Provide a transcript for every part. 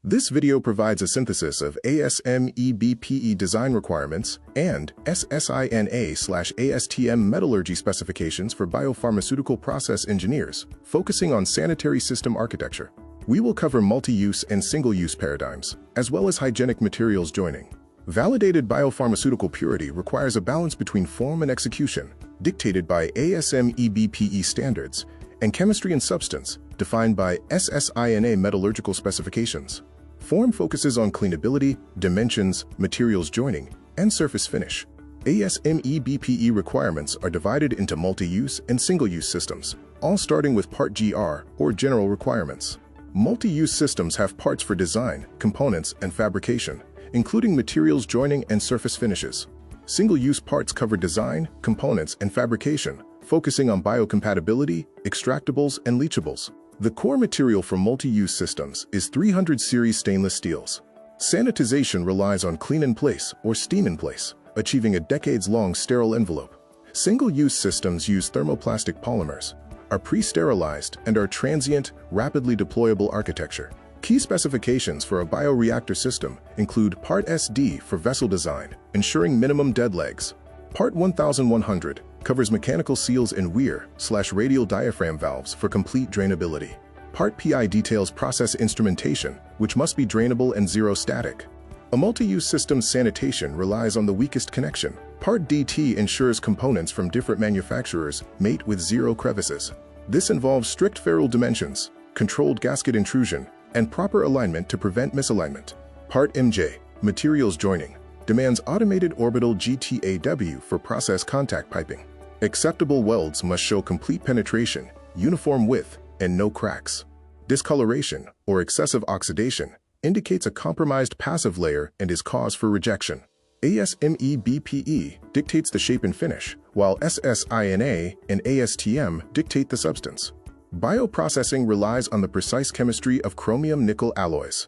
This video provides a synthesis of ASME-BPE design requirements and SSINA/ASTM metallurgy specifications for biopharmaceutical process engineers, focusing on sanitary system architecture. We will cover multi-use and single-use paradigms, as well as hygienic materials joining. Validated biopharmaceutical purity requires a balance between form and execution, dictated by ASME-BPE standards, and chemistry and substance, defined by SSINA metallurgical specifications. Form focuses on cleanability, dimensions, materials joining, and surface finish. ASME-BPE requirements are divided into multi-use and single-use systems, all starting with Part GR, or General Requirements. Multi-use systems have parts for design, components, and fabrication, including materials joining and surface finishes. Single-use parts cover design, components, and fabrication, focusing on biocompatibility, extractables, and leachables. The core material for multi-use systems is 300 series stainless steels. Sanitization relies on clean-in-place or steam-in-place, achieving a decades-long sterile envelope. Single-use systems use thermoplastic polymers, are pre-sterilized, and are transient, rapidly deployable architecture. Key specifications for a bioreactor system include Part SD for vessel design, ensuring minimum dead legs. Part 1100 covers mechanical seals and weir/radial diaphragm valves for complete drainability. Part PI details process instrumentation, which must be drainable and zero-static. A multi-use system's sanitation relies on the weakest connection. Part DT ensures components from different manufacturers mate with zero crevices. This involves strict ferrule dimensions, controlled gasket intrusion, and proper alignment to prevent misalignment. Part MJ, materials joining, demands automated orbital GTAW for process contact piping. Acceptable welds must show complete penetration, uniform width, and no cracks. Discoloration, or excessive oxidation, indicates a compromised passive layer and is cause for rejection. ASME-BPE dictates the shape and finish, while SSINA and ASTM dictate the substance. Bioprocessing relies on the precise chemistry of chromium-nickel alloys.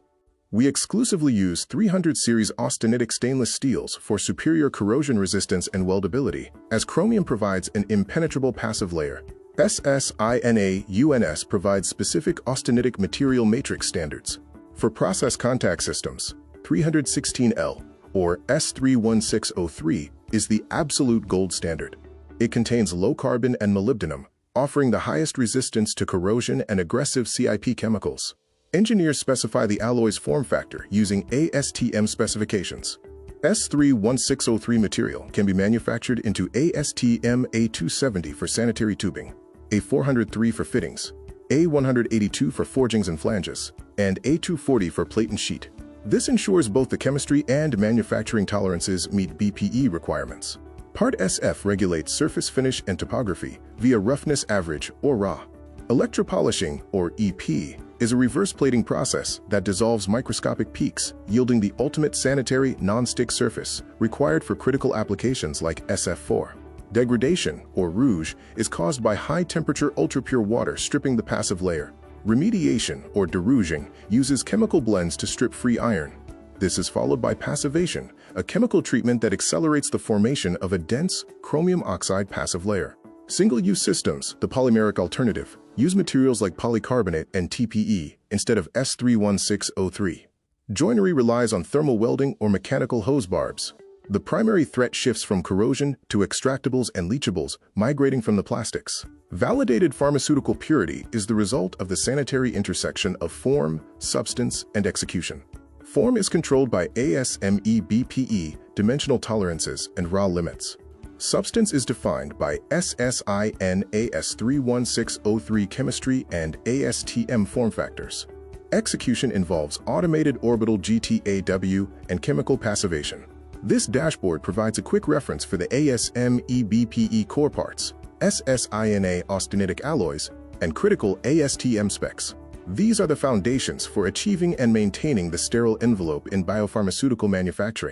We exclusively use 300 series austenitic stainless steels for superior corrosion resistance and weldability, as chromium provides an impenetrable passive layer. SSINA-UNS provides specific austenitic material matrix standards. For process contact systems, 316L, or S31603, is the absolute gold standard. It contains low carbon and molybdenum, offering the highest resistance to corrosion and aggressive CIP chemicals. Engineers specify the alloy's form factor using ASTM specifications. S31603 material can be manufactured into ASTM A270 for sanitary tubing, A403 for fittings, A182 for forgings and flanges, and A240 for plate and sheet. This ensures both the chemistry and manufacturing tolerances meet BPE requirements. Part SF regulates surface finish and topography via roughness average or RA. Electropolishing, or EP, is a reverse plating process that dissolves microscopic peaks, yielding the ultimate sanitary non-stick surface required for critical applications like SF4. Degradation, or rouge, is caused by high-temperature ultrapure water stripping the passive layer. Remediation, or derouging, uses chemical blends to strip free iron. This is followed by passivation, a chemical treatment that accelerates the formation of a dense chromium oxide passive layer. Single-use systems, the polymeric alternative, use materials like polycarbonate and TPE instead of S31603. Joinery relies on thermal welding or mechanical hose barbs. The primary threat shifts from corrosion to extractables and leachables, migrating from the plastics. Validated pharmaceutical purity is the result of the sanitary intersection of form, substance, and execution. Form is controlled by ASME-BPE, dimensional tolerances, and raw limits. Substance is defined by SSINA-S31603 chemistry and ASTM form factors. Execution involves automated orbital GTAW and chemical passivation. This dashboard provides a quick reference for the ASME-BPE core parts, SSINA austenitic alloys, and critical ASTM specs. These are the foundations for achieving and maintaining the sterile envelope in biopharmaceutical manufacturing.